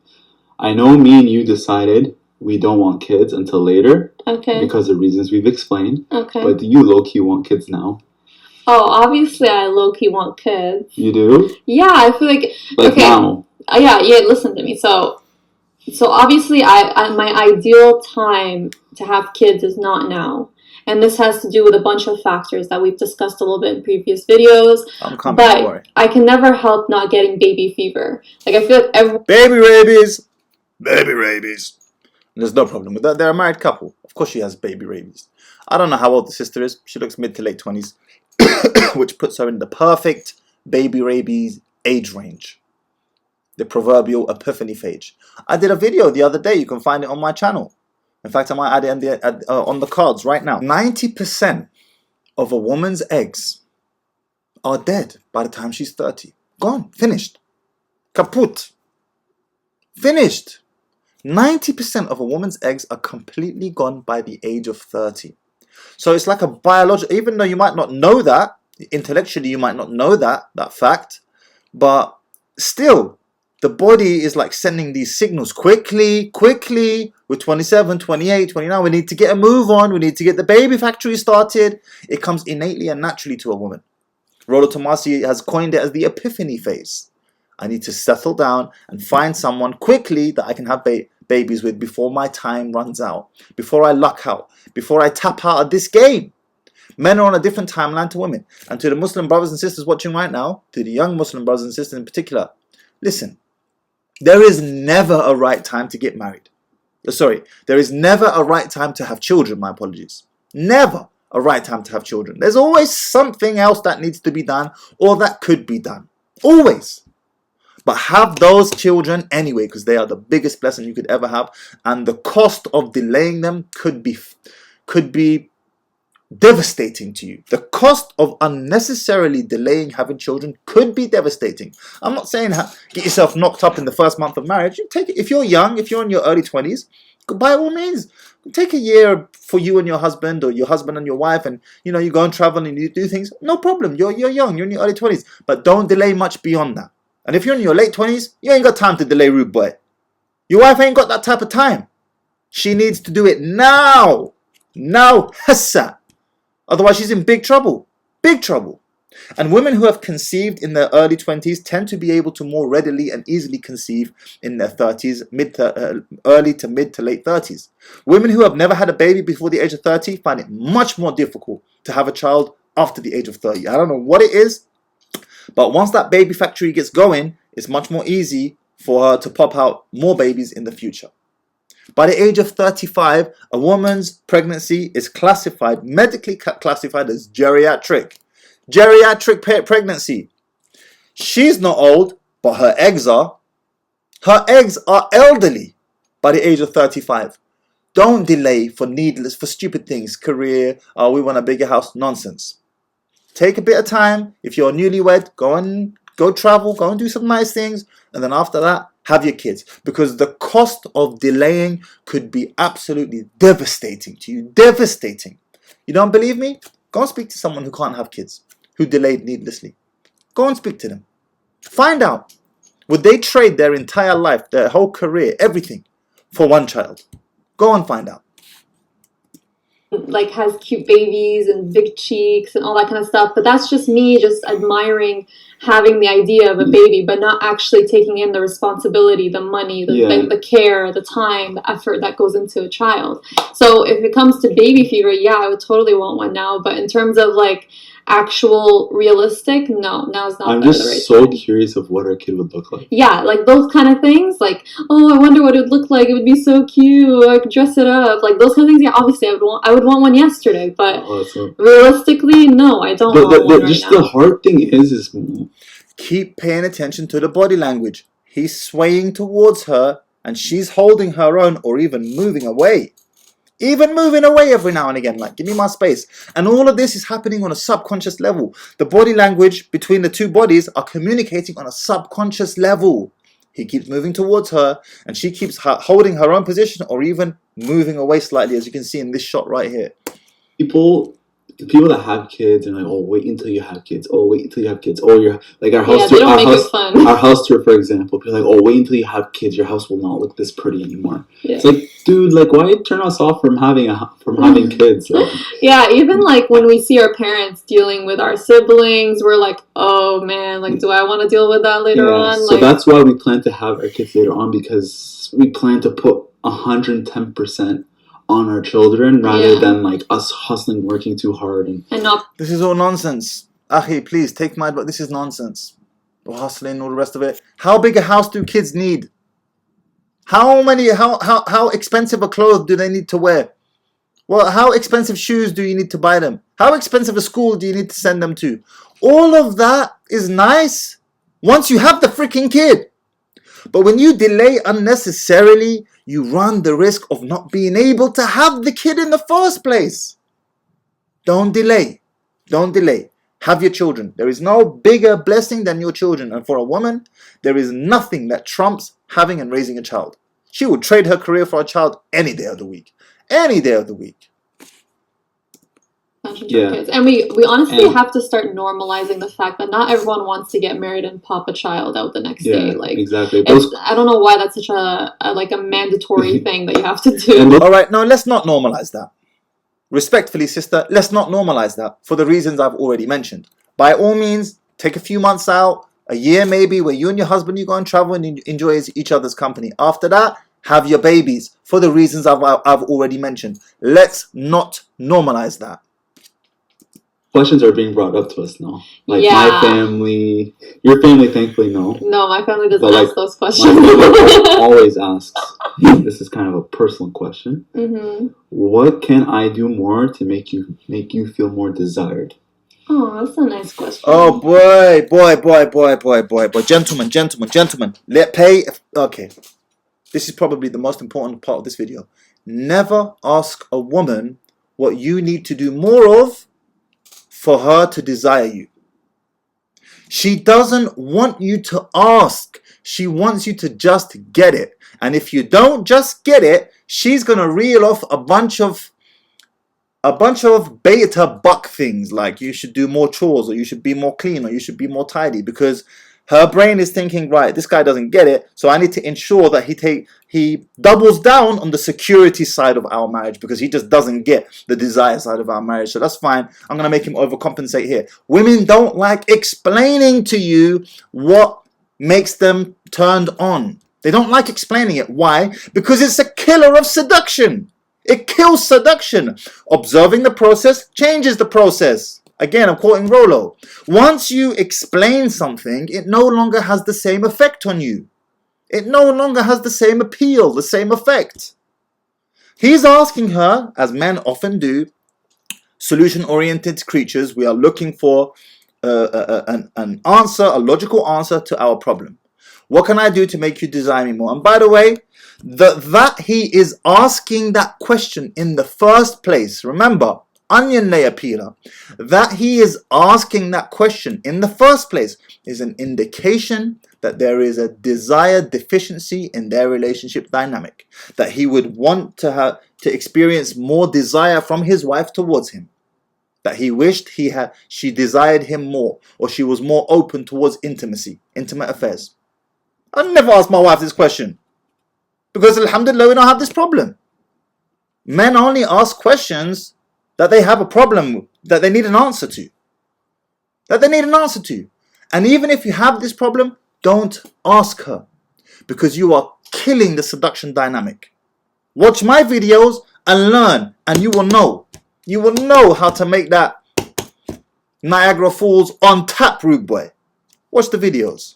I know me and you decided we don't want kids until later. Okay. Because of reasons we've explained. Okay. But do you low-key want kids now? Oh, obviously I low-key want kids. You do? Yeah, I feel like okay. Now. Yeah, listen to me. So obviously I my ideal time to have kids is not now. And this has to do with a bunch of factors that we've discussed a little bit in previous videos. I'm coming, but don't worry. I can never help not getting baby fever. Like I feel like baby rabies. Baby rabies. There's no problem with that. They're a married couple. Of course she has baby rabies. I don't know how old the sister is. She looks mid to late 20s, which puts her in the perfect baby rabies age range. The proverbial epiphany phase. I did a video the other day. You can find it on my channel. In fact, I might add it on the cards right now. 90% of a woman's eggs are dead by the time she's 30. Gone. Finished. Kaput. Finished. 90% of a woman's eggs are completely gone by the age of 30. So it's like a biological, even though you might not know that, intellectually you might not know that fact, but still, the body is like sending these signals quickly, with 27, 28, 29, we need to get a move on, we need to get the baby factory started. It comes innately and naturally to a woman. Rollo Tomasi has coined it as the epiphany phase. I need to settle down and find someone quickly that I can have babies with before my time runs out, before I luck out, before I tap out of this game. Men are on a different timeline to women. And to the Muslim brothers and sisters watching right now, to the young Muslim brothers and sisters in particular, listen, there is never a right time to get married. Sorry, there is never a right time to have children, my apologies. Never a right time to have children. There's always something else that needs to be done or that could be done. Always. But have those children anyway, because they are the biggest blessing you could ever have. And the cost of delaying them could be devastating to you. The cost of unnecessarily delaying having children could be devastating. I'm not saying get yourself knocked up in the first month of marriage. You take it, if you're young, if you're in your early 20s, by all means, take a year for you and your husband, or your husband and your wife, and you go and travel and you do things. No problem. You're young. You're in your early 20s. But don't delay much beyond that. And if you're in your late 20s, you ain't got time to delay, rude boy. Your wife ain't got that type of time. She needs to do it now. Now, hassa. Otherwise, she's in big trouble. Big trouble. And women who have conceived in their early 20s tend to be able to more readily and easily conceive in their 30s, early to mid to late 30s. Women who have never had a baby before the age of 30 find it much more difficult to have a child after the age of 30. I don't know what it is. But once that baby factory gets going, it's much more easy for her to pop out more babies in the future. By the age of 35, a woman's pregnancy is classified, medically classified as geriatric. Geriatric pregnancy. She's not old, but her eggs are. Her eggs are elderly by the age of 35. Don't delay for stupid things. Career, we want a bigger house. Nonsense. Take a bit of time. If you're newlywed, go travel, go and do some nice things. And then after that, have your kids. Because the cost of delaying could be absolutely devastating to you. Devastating. You don't believe me? Go and speak to someone who can't have kids, who delayed needlessly. Go and speak to them. Find out. Would they trade their entire life, their whole career, everything, for one child? Go and find out. Like has cute babies and big cheeks and all that kind of stuff, but that's just me just admiring having the idea of a baby, but not actually taking in the responsibility, the money, the care, the time, the effort that goes into a child. So if it comes to baby fever, yeah, I would totally want one now, but in terms of like actual realistic, no, now's not. I'm just so curious of what our kid would look like. Yeah, like those kind of things, like, oh, I wonder what it would look like. It would be so cute. I could dress it up, like those kind of things. Yeah, obviously, I would want one yesterday, but realistically, no, I don't want one right now. The hard thing is keep paying attention to the body language. He's swaying towards her, and she's holding her own, or even moving away. Even moving away every now and again, like, give me my space. And all of this is happening on a subconscious level. The body language between the two bodies are communicating on a subconscious level. He keeps moving towards her, and she keeps holding her own position, or even moving away slightly, as you can see in this shot right here. The people that have kids and like, oh, wait until you have kids. Oh, wait until you have kids. Oh, you're like our house tour. Our house tour, for example. People are like, oh, wait until you have kids. Your house will not look this pretty anymore. Yeah. It's like, dude, like, why turn us off from having kids? Like, yeah, even like when we see our parents dealing with our siblings, we're like, oh man, like, do I want to deal with that later on? So that's why we plan to have our kids later on, because we plan to put 110% on our children rather than like us hustling, working too hard and not. This is all nonsense. Ahi, please take my advice. This is nonsense. Hustling, all the rest of it. How big a house do kids need? How expensive a clothes do they need to wear? Well, how expensive shoes do you need to buy them? How expensive a school do you need to send them to? All of that is nice once you have the freaking kid. But when you delay unnecessarily, you run the risk of not being able to have the kid in the first place. Don't delay. Don't delay. Have your children. There is no bigger blessing than your children. And for a woman, there is nothing that trumps having and raising a child. She would trade her career for a child any day of the week. Any day of the week. Kids. And we honestly have to start normalizing the fact that not everyone wants to get married and pop a child out the next day. Like, exactly. I don't know why that's such a mandatory thing that you have to do. All right, no, let's not normalize that. Respectfully, sister, let's not normalize that for the reasons I've already mentioned. By all means, take a few months out, a year maybe, where you and your husband, you go and travel and enjoy each other's company. After that, have your babies for the reasons I've already mentioned. Let's not normalize that. Questions are being brought up to us now. Like my family, your family, thankfully, no. No, my family doesn't ask those questions. My family always asks. This is kind of a personal question. Mm-hmm. What can I do more to make you feel more desired? Oh, that's a nice question. Oh boy. Gentlemen. Okay. This is probably the most important part of this video. Never ask a woman what you need to do more of for her to desire you. She doesn't want you to ask. She wants you to just get it. And if you don't just get it, she's going to reel off a bunch of beta buck things, like you should do more chores, or you should be more clean, or you should be more tidy, because her brain is thinking, right, this guy doesn't get it, so I need to ensure that he doubles down on the security side of our marriage, because he just doesn't get the desire side of our marriage. So that's fine. I'm going to make him overcompensate here. Women don't like explaining to you what makes them turned on. They don't like explaining it. Why? Because it's a killer of seduction. It kills seduction. Observing the process changes the process. Again, I'm quoting Rollo. Once you explain something, it no longer has the same effect on you. It no longer has the same appeal, the same effect. He's asking her, as men often do, solution-oriented creatures, we are looking for an answer, a logical answer to our problem. What can I do to make you desire me more? And by the way, that he is asking that question in the first place, remember, onion layer peeler, that he is asking that question in the first place is an indication that there is a desired deficiency in their relationship dynamic, that he would want to experience more desire from his wife towards him, that he wished she desired him more, or she was more open towards intimacy, intimate affairs. I never asked my wife this question, because alhamdulillah we don't have this problem. Men only ask questions that they have a problem with, that they need an answer to. And even if you have this problem, don't ask her, because you are killing the seduction dynamic. Watch my videos and learn, and you will know. You will know how to make that Niagara Falls on tap, rude boy. Watch the videos.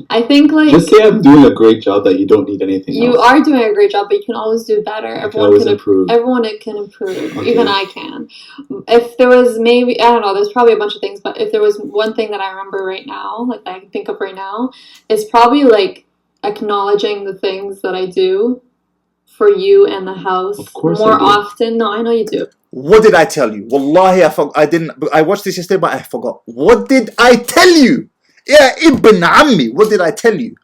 I think like just say I'm doing a great job, that you don't need anything else. You are doing a great job, but you can always do better. Everyone can improve. Everyone can improve. Okay. Even I can. If there was maybe, I don't know, there's probably a bunch of things, but if there was one thing that I remember right now, like that I can think of right now, is probably like acknowledging the things that I do for you and the house more often. No, I know you do. What did I tell you? Wallahi, I watched this yesterday, but I forgot. What did I tell you? Yeah, Ibn Ammi, what did I tell you?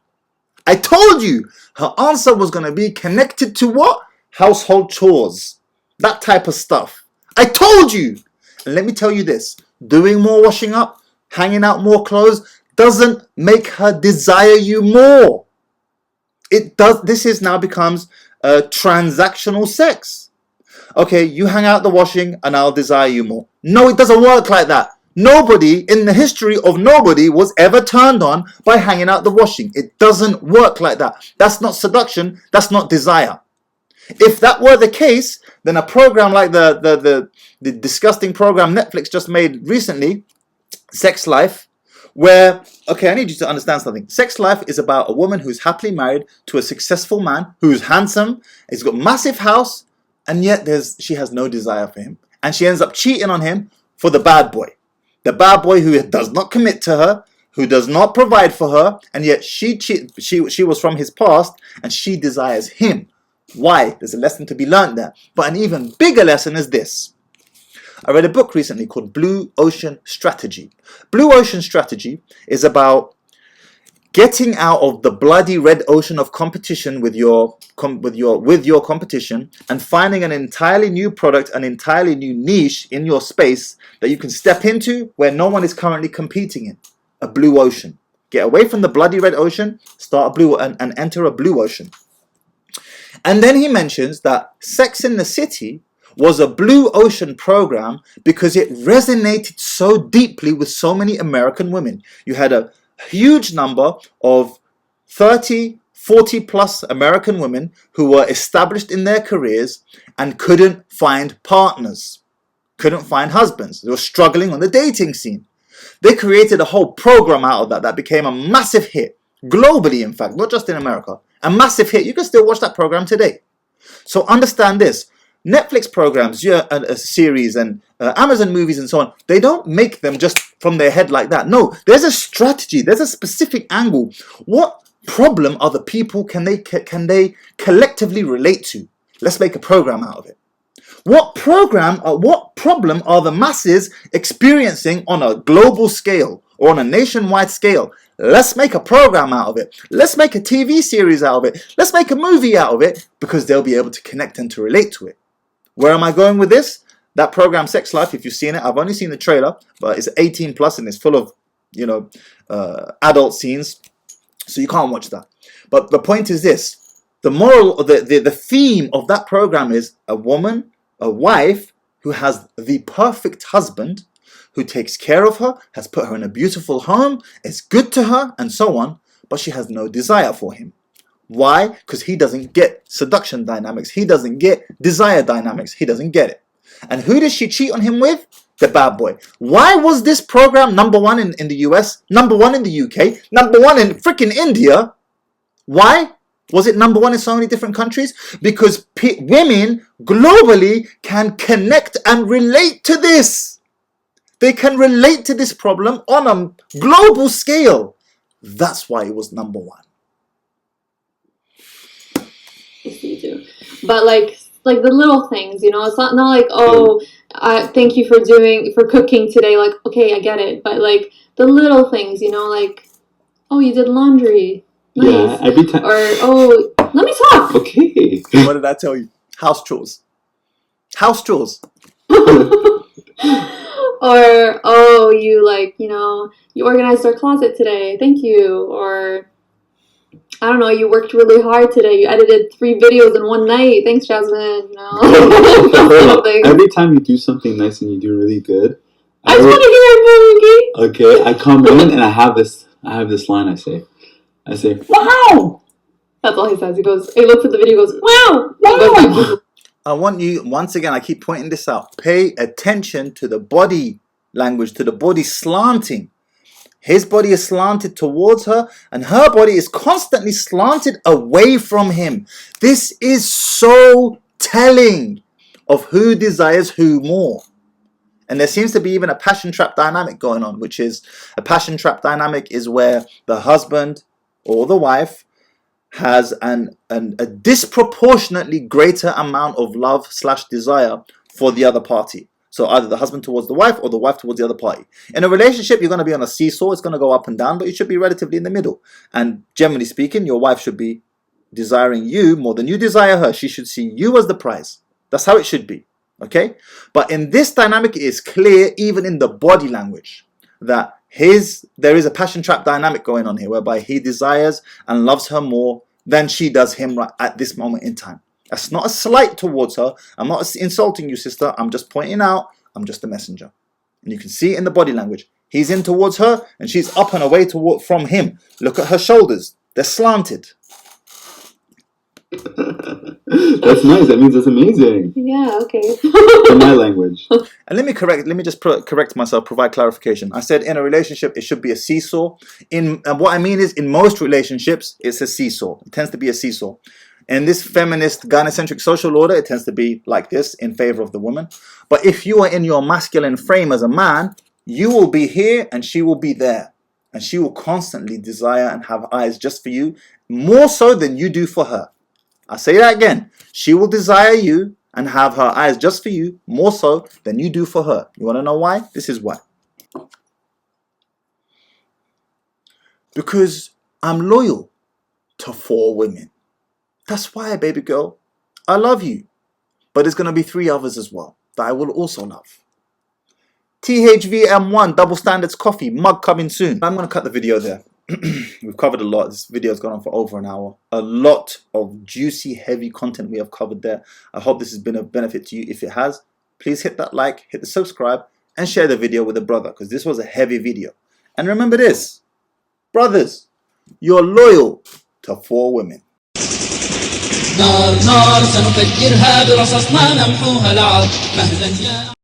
I told you her answer was going to be connected to what? Household chores. That type of stuff. I told you. And let me tell you this. Doing more washing up, hanging out more clothes, doesn't make her desire you more. It does. This is now becomes transactional sex. Okay, you hang out the washing and I'll desire you more. No, it doesn't work like that. Nobody in the history of nobody was ever turned on by hanging out the washing. It doesn't work like that. That's not seduction. That's not desire. If that were the case, then a program like the disgusting program Netflix just made recently, Sex Life, where, okay, I need you to understand something. Sex Life is about a woman who's happily married to a successful man who's handsome, he's got a massive house, and yet she has no desire for him. And she ends up cheating on him for the bad boy. The bad boy who does not commit to her, who does not provide for her, and yet she was from his past, and she desires him. Why? There's a lesson to be learned there. But an even bigger lesson is this. I read a book recently called Blue Ocean Strategy. Blue Ocean Strategy is about getting out of the bloody red ocean of competition with your competition and finding an entirely new product, an entirely new niche in your space that you can step into where no one is currently competing in. A blue ocean. Get away from the bloody red ocean, start a blue and enter a blue ocean. And then he mentions that Sex in the City was a blue ocean program because it resonated so deeply with so many American women. You had a huge number of 30, 40 plus American women who were established in their careers and couldn't find partners, couldn't find husbands. They were struggling on the dating scene. They created a whole program out of that that became a massive hit, globally in fact, not just in America. A massive hit. You can still watch that program today. So understand this. Netflix programs, a series and Amazon movies and so on, they don't make them just from their head like that. No, there's a strategy. There's a specific angle. What problem are the people can they collectively relate to? Let's make a program out of it. What problem are the masses experiencing on a global scale or on a nationwide scale? Let's make a program out of it. Let's make a TV series out of it. Let's make a movie out of it, because they'll be able to connect and to relate to it. Where am I going with this? That program, Sex Life, if you've seen it, I've only seen the trailer, but it's 18 plus and it's full of, adult scenes, so you can't watch that. But the point is this: the moral, the theme of that program is a woman, a wife who has the perfect husband, who takes care of her, has put her in a beautiful home, is good to her, and so on, but she has no desire for him. Why? Because he doesn't get seduction dynamics. He doesn't get desire dynamics. He doesn't get it. And who does she cheat on him with? the bad boy. Why was this program #1 in the US, #1 in the UK, #1 in freaking India? Why was it #1 in so many different countries? Because women globally can connect and relate to this. They can relate to this problem on a global scale. That's why it was #1. Yes, you do. But like the little things, you know, it's not like, oh, thank you for cooking today. Like, okay, I get it. But like the little things, you know, like, oh, you did laundry. Nice. Yeah, every time. Or, oh, let me talk. Okay. What did I tell you? House chores. House chores. Or, oh, you like, you know, you organized our closet today. Thank you. Or, I don't know, you worked really hard today. You edited 3 videos in one night. Thanks, Jasmine. You know, every time you do something nice and you do really good, I just want to hear it, okay, I come in and I have this line I say, wow! That's all he says. He looks at the video and goes, wow! Wow! I want you, once again, I keep pointing this out. Pay attention to the body language, to the body slanting. His body is slanted towards her, and her body is constantly slanted away from him. This is so telling of who desires who more. And there seems to be even a passion trap dynamic going on, which is a passion trap dynamic is where the husband or the wife has a disproportionately greater amount of love / desire for the other party. So either the husband towards the wife or the wife towards the other party. In a relationship, you're going to be on a seesaw. It's going to go up and down, but you should be relatively in the middle. And generally speaking, your wife should be desiring you more than you desire her. She should see you as the prize. That's how it should be. Okay? But in this dynamic, it is clear, even in the body language, that there is a passion trap dynamic going on here, whereby he desires and loves her more than she does him right at this moment in time. That's not a slight towards her. I'm not insulting you, sister. I'm just pointing out, I'm just a messenger. And you can see it in the body language. He's in towards her, and she's up and away from him. Look at her shoulders. They're slanted. That's nice. That means that's amazing. Yeah, okay. In my language. And let me just correct myself, provide clarification. I said in a relationship, it should be a seesaw. And what I mean is, in most relationships, it's a seesaw. It tends to be a seesaw. In this feminist, gynocentric social order, it tends to be like this, in favor of the woman. But if you are in your masculine frame as a man, you will be here and she will be there. And she will constantly desire and have eyes just for you, more so than you do for her. I say that again. She will desire you and have her eyes just for you, more so than you do for her. You want to know why? This is why. Because I'm loyal to 4 women. That's why, baby girl. I love you. But there's going to be 3 others as well that I will also love. THVM1 Double Standards Coffee mug coming soon. I'm going to cut the video there. We've covered a lot. This video has gone on for over an hour. A lot of juicy, heavy content we have covered there. I hope this has been a benefit to you. If it has, please hit that like, hit the subscribe, and share the video with a brother, because this was a heavy video. And remember this, brothers, you're loyal to 4 women. نار نار سنفجرها برصاصنا نمحوها العار مهلا